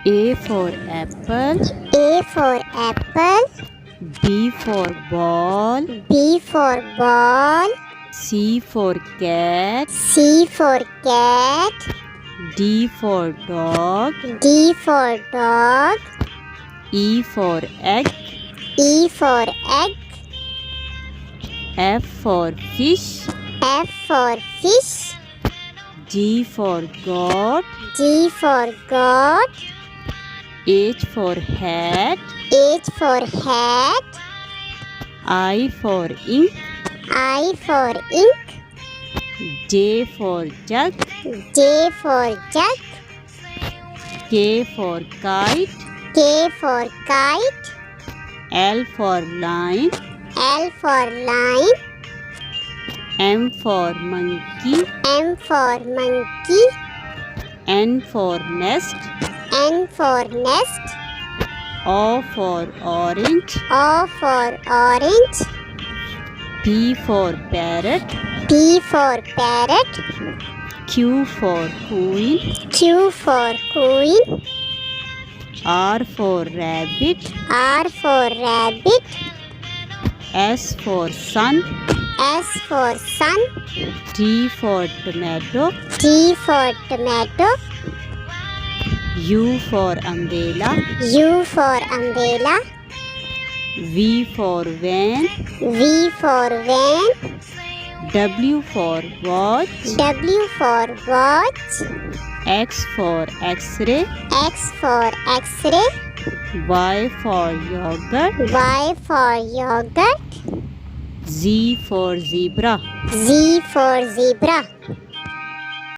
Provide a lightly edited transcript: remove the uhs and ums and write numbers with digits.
A for apple. A for apple. B for ball. B for ball. C for cat. C for cat. D for dog. D for dog. E for egg. E for egg. F for fish. F for fish. G for goat. G for goat. H for hat. H for hat. I for ink. I for ink. J for jug. J for jug. K for kite. K for kite. L for line. L for line. M for monkey. M for monkey. N for nest. N for nest. O for orange. O for orange. P for parrot. P for parrot. Q for queen. Q for queen. R for rabbit. R for rabbit. S for sun. S for sun. T for tomato. T for tomato. U for umbrella. U for umbrella. V for van. V for van. W for watch. W for watch. X for x-ray. X for x-ray. Y for yogurt. Y for yogurt. Z for zebra. Z for zebra.